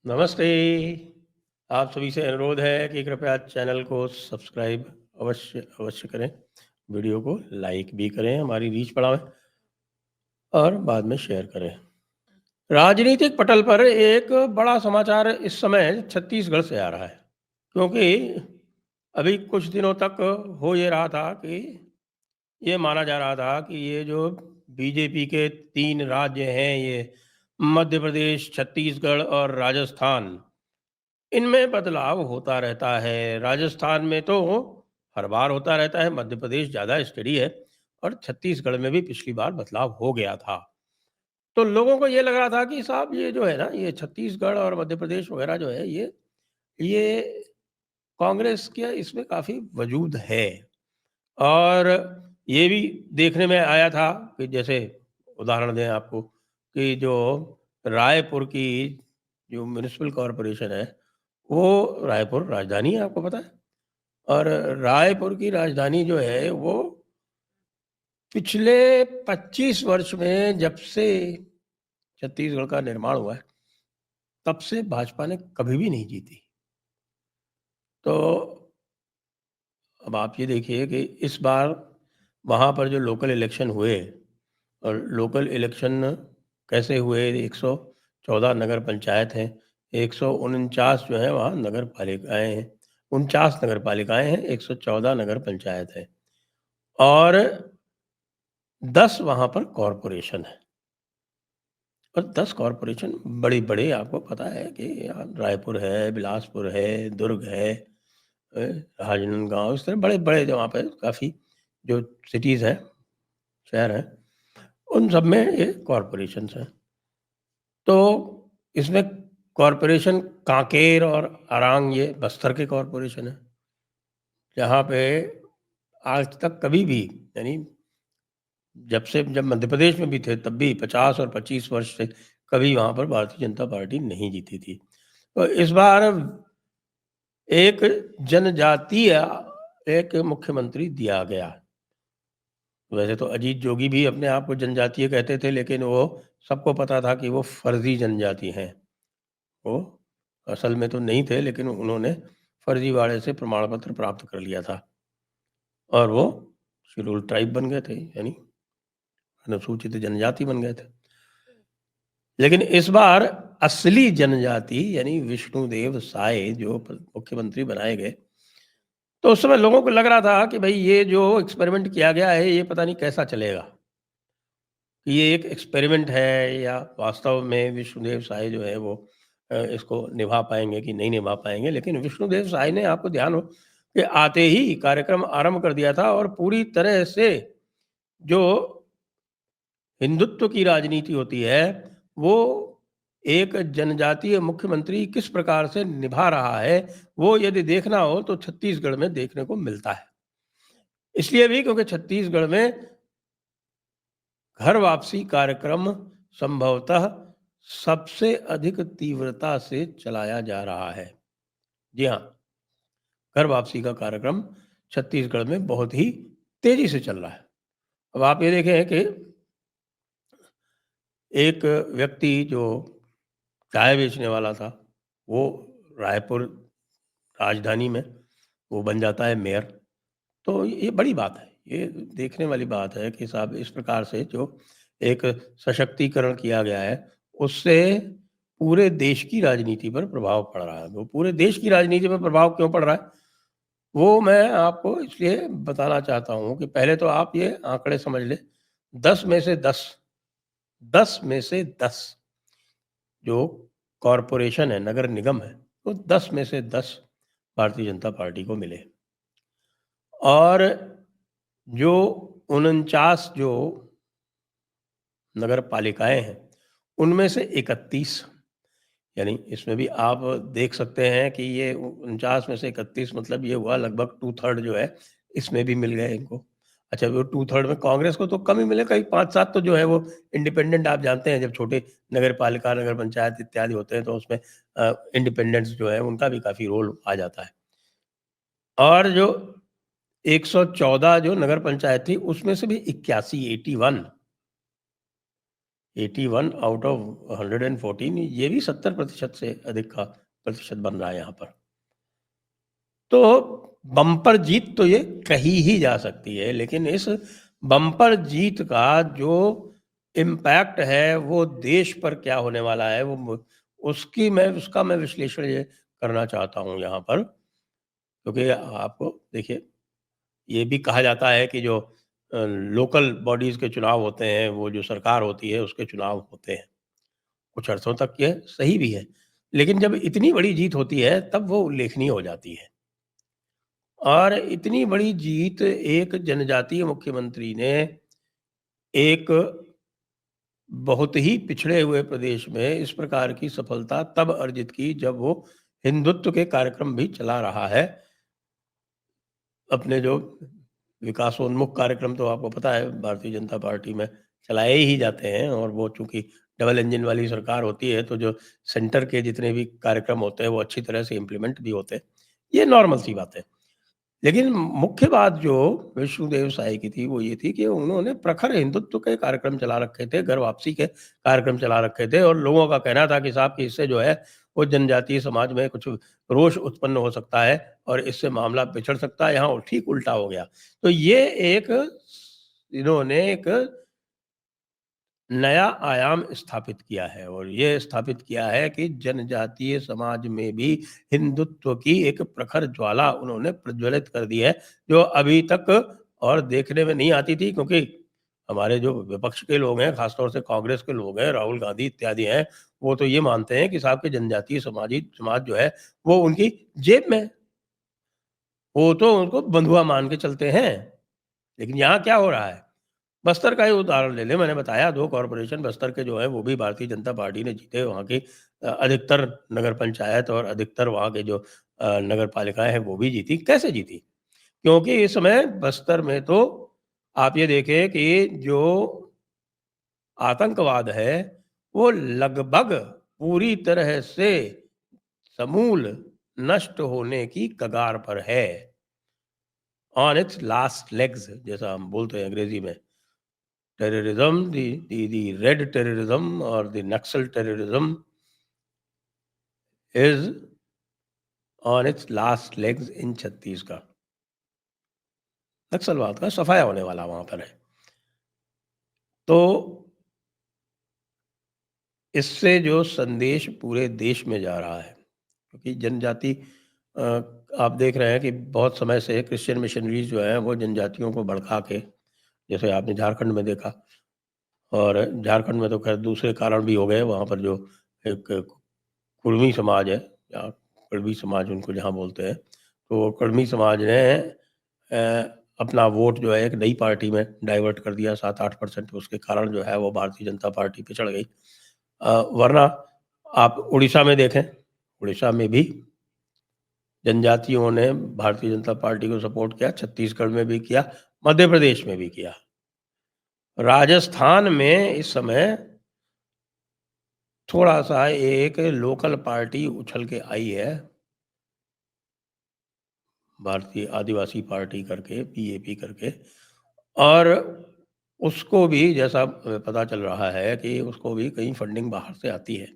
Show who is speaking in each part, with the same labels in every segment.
Speaker 1: नमस्ते। आप सभी से अनुरोध है कि कृपया चैनल को सब्सक्राइब अवश्य करें, वीडियो को लाइक भी करें, हमारी रीच बढ़ाएं और बाद में शेयर करें। राजनीतिक पटल पर एक बड़ा समाचार इस समय छत्तीसगढ़ से आ रहा है, क्योंकि अभी कुछ दिनों तक हो ये रहा था कि ये माना जा रहा था कि ये जो बीजेपी के 3 राज्य हैं, ये मध्य प्रदेश, छत्तीसगढ़ और राजस्थान, इनमें बदलाव होता रहता है। राजस्थान में तो हर बार होता रहता है, मध्य प्रदेश ज़्यादा स्टेडी है और छत्तीसगढ़ में भी पिछली बार बदलाव हो गया था। तो लोगों को ये लग रहा था कि साहब ये जो है ना, ये छत्तीसगढ़ और मध्य प्रदेश वगैरह जो है, ये कांग्रेस के इसमें काफ़ी वजूद है। और ये भी देखने में आया था कि जैसे उदाहरण दें आपको कि जो रायपुर की जो म्युनिसिपल कॉरपोरेशन है, वो रायपुर राजधानी है, आपको पता है? और रायपुर की राजधानी जो है वो पिछले 25 वर्ष में जब से छत्तीसगढ़ का निर्माण हुआ है, तब से भाजपा ने कभी भी नहीं जीती। तो अब आप ये देखिए कि इस बार वहाँ पर जो लोकल इलेक्शन हुए, और लोकल इलेक्शन कैसे हुए, 114 नगर पंचायत हैं, 149 जो है वहाँ नगर पालिकाएँ हैं, 49 नगर पालिकाएँ हैं, 114 नगर पंचायत है और 10 वहाँ पर कॉरपोरेशन है। और 10 कॉरपोरेशन बड़े-बड़े, आपको पता है कि रायपुर है, बिलासपुर है, दुर्ग है, राजनांदगाँव, इस तरह बड़े-बड़े जो वहाँ पे काफ़ी जो सिटीज़ हैं, शहर हैं, उन सब में ये कॉरपोरेशंस हैं। तो इसमें कॉरपोरेशन कांकेर और अरांग ये बस्तर के कॉरपोरेशन हैं, जहाँ पे आज तक कभी भी, यानी जब मध्य प्रदेश में भी थे तब भी 50 और 25 वर्ष से कभी वहाँ पर भारतीय जनता पार्टी नहीं जीती थी। तो इस बार एक जनजातीय एक मुख्यमंत्री दिया गया। वैसे तो अजीत जोगी भी अपने आप को जनजातीय कहते थे, लेकिन वो सबको पता था कि वो फर्जी जनजाति हैं। वो असल में तो नहीं थे, लेकिन उन्होंने फर्जीवाड़े से प्रमाण पत्र प्राप्त कर लिया था और वो शेड्यूल ट्राइब बन गए थे, यानी अनुसूचित जनजाति बन गए थे। लेकिन इस बार असली जनजाति यानी विष्णुदेव साय जो मुख्यमंत्री बनाए गए, तो उस समय लोगों को लग रहा था कि भाई ये जो एक्सपेरिमेंट किया गया है, ये पता नहीं कैसा चलेगा। ये एक एक्सपेरिमेंट है या वास्तव में विष्णुदेव साय जो है वो इसको निभा पाएंगे कि नहीं निभा पाएंगे। लेकिन विष्णुदेव साय ने, आपको ध्यान हो कि आते ही कार्यक्रम आरंभ कर दिया था और पूरी तरह से जो हिंदुत्व की राजनीति होती है, वो एक जनजातीय मुख्यमंत्री किस प्रकार से निभा रहा है, वो यदि देखना हो तो छत्तीसगढ़ में देखने को मिलता है। इसलिए भी क्योंकि छत्तीसगढ़ में घर वापसी कार्यक्रम संभवतः सबसे अधिक तीव्रता से चलाया जा रहा है। जी हाँ, घर वापसी का कार्यक्रम छत्तीसगढ़ में बहुत ही तेजी से चल रहा है। अब आप ये देखें कि एक व्यक्ति जो चाय बेचने वाला था, वो रायपुर राजधानी में वो बन जाता है मेयर। तो ये बड़ी बात है, ये देखने वाली बात है कि साहब इस प्रकार से जो एक सशक्तिकरण किया गया है, उससे पूरे देश की राजनीति पर प्रभाव पड़ रहा है। वो पूरे देश की राजनीति पर प्रभाव क्यों पड़ रहा है, वो मैं आपको इसलिए बताना चाहता हूँ कि पहले तो आप ये आंकड़े समझ लें, 10 में से 10, 10 में से 10 जो कॉरपोरेशन है, नगर निगम है, वो 10 में से 10 भारतीय जनता पार्टी को मिले और जो 49 जो नगर पालिकाएँ हैं, उनमें से 31, यानी इसमें भी आप देख सकते हैं कि ये 49 में से 31 मतलब ये हुआ लगभग 2/3 जो है, इसमें भी मिल गए इनको। अच्छा, वो 2/3 में कांग्रेस को तो कम ही मिले, कहीं 5-7 तो जो है वो इंडिपेंडेंट, आप जानते हैं जब छोटे नगर पालिका, नगर पंचायत इत्यादि होते हैं तो उसमें इंडिपेंडेंट्स जो है उनका भी काफ़ी रोल आ जाता है। और जो 114 जो नगर पंचायत थी, उसमें से भी 81, 81, 81 आउट ऑफ 114, ये भी 70% से अधिक का प्रतिशत बन रहा है यहाँ पर। तो बम्पर जीत तो ये कही ही जा सकती है, लेकिन इस बम्पर जीत का जो इम्पैक्ट है वो देश पर क्या होने वाला है, वो उसका मैं विश्लेषण ये करना चाहता हूँ यहाँ पर। क्योंकि आपको देखिए, ये भी कहा जाता है कि जो लोकल बॉडीज़ के चुनाव होते हैं, वो जो सरकार होती है उसके चुनाव होते हैं। कुछ अर्थों तक ये सही भी है। लेकिन जब इतनी बड़ी जीत होती है तब वो उल्लेखनीय हो जाती है। और इतनी बड़ी जीत एक जनजातीय मुख्यमंत्री ने एक बहुत ही पिछड़े हुए प्रदेश में इस प्रकार की सफलता तब अर्जित की जब वो हिंदुत्व के कार्यक्रम भी चला रहा है। अपने जो विकासोन्मुख कार्यक्रम तो आपको पता है भारतीय जनता पार्टी में चलाए ही जाते हैं, और वो चूँकि डबल इंजन वाली सरकार होती है तो जो सेंटर के जितने भी कार्यक्रम होते हैं वो अच्छी तरह से इम्प्लीमेंट भी होते हैं। ये नॉर्मल सी बात है। लेकिन मुख्य बात जो विष्णुदेव साय की थी वो ये थी कि उन्होंने प्रखर हिंदुत्व के कार्यक्रम चला रखे थे, घर वापसी के कार्यक्रम चला रखे थे, और लोगों का कहना था कि साहब कि इससे जो है वो जनजातीय समाज में कुछ रोष उत्पन्न हो सकता है और इससे मामला बिछड़ सकता है। यहाँ ठीक उल्टा हो गया। तो ये एक इन्होंने एक नया आयाम स्थापित किया है, और ये स्थापित किया है कि जनजातीय समाज में भी हिंदुत्व की एक प्रखर ज्वाला उन्होंने प्रज्वलित कर दी है, जो अभी तक और देखने में नहीं आती थी। क्योंकि हमारे जो विपक्ष के लोग हैं, खासतौर से कांग्रेस के लोग हैं, राहुल गांधी इत्यादि हैं, वो तो ये मानते हैं कि साहब के जनजातीय समाज जो है वो उनकी जेब में है। वो तो उनको बंधुआ मान के चलते हैं। लेकिन यहाँ क्या हो रहा है? बस्तर का ही उदाहरण ले लें। मैंने बताया 2 कॉर्पोरेशन बस्तर के जो हैं वो भी भारतीय जनता पार्टी ने जीते। वहाँ की अधिकतर नगर पंचायत और अधिकतर वहाँ के जो नगर पालिकाएँ हैं वो भी जीती। कैसे जीती? क्योंकि इस समय बस्तर में तो आप ये देखें कि जो आतंकवाद है वो लगभग पूरी तरह से समूल नष्ट होने की कगार पर है। ऑन इट्स लास्ट लेग्स जैसा हम बोलते हैं अंग्रेजी में। terrorism, the red terrorism or the Naxal terrorism is on its last legs in Chhattisgarh. नक्सलवाद का सफाया होने वाला वहां पर है। तो इससे जो संदेश पूरे देश में जा रहा है, क्योंकि जनजाति अ, आप देख रहे हैं कि बहुत समय से क्रिश्चियन मिशनरीज जो हैं वो जनजातियों को भड़का के, जैसे आपने झारखंड में देखा, और झारखंड में तो खैर दूसरे कारण भी हो गए। वहाँ पर जो एक कुर्मी समाज है, या कड़वी समाज उनको जहाँ बोलते हैं, तो कड़वी समाज ने अपना वोट जो है एक नई पार्टी में डाइवर्ट कर दिया 7-8%। उसके कारण जो है वो भारतीय जनता पार्टी पिछड़ गई। वरना आप उड़ीसा में देखें, उड़ीसा में भी जनजातियों ने भारतीय जनता पार्टी को सपोर्ट किया, छत्तीसगढ़ में भी किया, मध्य प्रदेश में भी किया। राजस्थान में इस समय थोड़ा-सा एक लोकल पार्टी उछल के आई है, भारतीय आदिवासी पार्टी करके, बीएपी करके, और उसको भी जैसा पता चल रहा है कि उसको भी कहीं फंडिंग बाहर से आती है।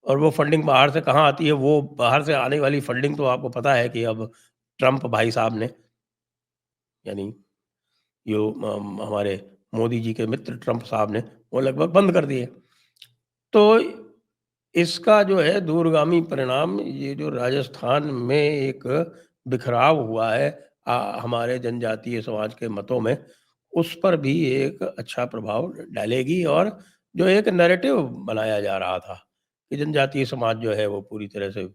Speaker 1: और वो फंडिंग बाहर से कहाँ आती है, वो बाहर से आने वाली फंडिंग तो आपको पता है कि अब ट्रंप भाई साहब ने, यानी जो हमारे मोदी जी के मित्र ट्रंप साहब ने, वो लगभग बंद कर दिए। तो इसका जो है दूरगामी परिणाम ये जो राजस्थान में एक बिखराव हुआ है हमारे जनजातीय समाज के मतों में, उस पर भी एक अच्छा प्रभाव डालेगी। और जो एक नैरेटिव बनाया जा रहा था कि जनजातीय समाज जो है वो पूरी तरह से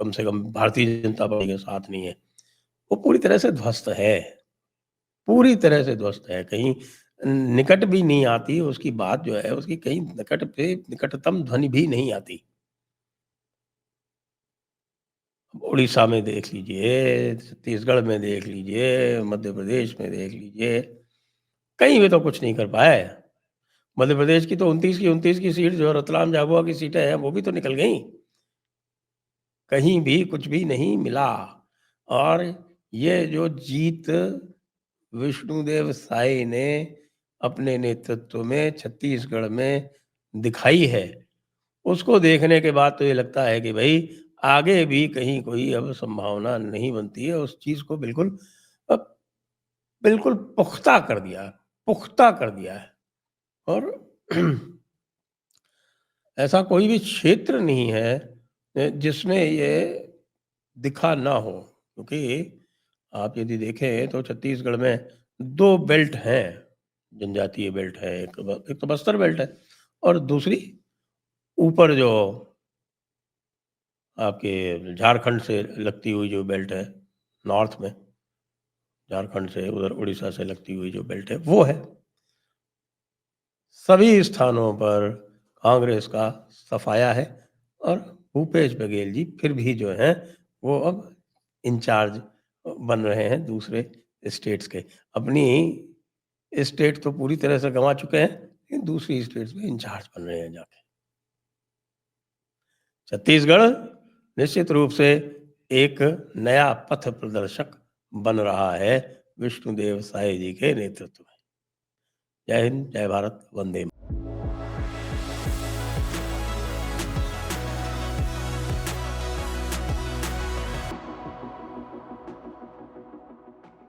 Speaker 1: कम भारतीय जनता पार्टी के साथ नहीं है, वो पूरी तरह से ध्वस्त है। पूरी तरह से ध्वस्त है, कहीं निकट भी नहीं आती उसकी बात जो है, उसकी कहीं निकट पे निकटतम ध्वनि भी नहीं आती। उड़ीसा में देख लीजिए, छत्तीसगढ़ में देख लीजिए, मध्य प्रदेश में देख लीजिए, कहीं भी तो कुछ नहीं कर पाए। मध्य प्रदेश की तो 29 की 29 की सीट जो रतलाम झाबुआ की सीटें हैं, वो भी तो निकल गईं। कहीं भी कुछ भी नहीं मिला। और ये जो जीत विष्णुदेव साय ने अपने नेतृत्व में छत्तीसगढ़ में दिखाई है, उसको देखने के बाद तो ये लगता है कि भई आगे भी कहीं कोई अब संभावना नहीं बनती है। उस चीज़ को अ, बिल्कुल पुख्ता कर दिया है और ऐसा कोई भी क्षेत्र नहीं है जिसमें ये दिखा ना हो, क्योंकि आप यदि देखें तो छत्तीसगढ़ में 2 बेल्ट हैं, जनजातीय बेल्ट है, एक तो बस्तर बेल्ट है और दूसरी ऊपर जो आपके झारखंड से लगती हुई जो बेल्ट है, नॉर्थ में, झारखंड से उधर उड़ीसा से लगती हुई जो बेल्ट है, वो है। सभी स्थानों पर कांग्रेस का सफाया है और भूपेश बघेल जी फिर भी जो हैं, वो अब इंचार्ज बन रहे हैं दूसरे स्टेट्स के। अपनी स्टेट तो पूरी तरह से गँवा चुके हैं, लेकिन दूसरी स्टेट्स में इंचार्ज बन रहे हैं जाके। छत्तीसगढ़ निश्चित रूप से एक नया पथ प्रदर्शक बन रहा है विष्णुदेव साय जी के नेतृत्व में। जय हिंद, जय भारत, वंदे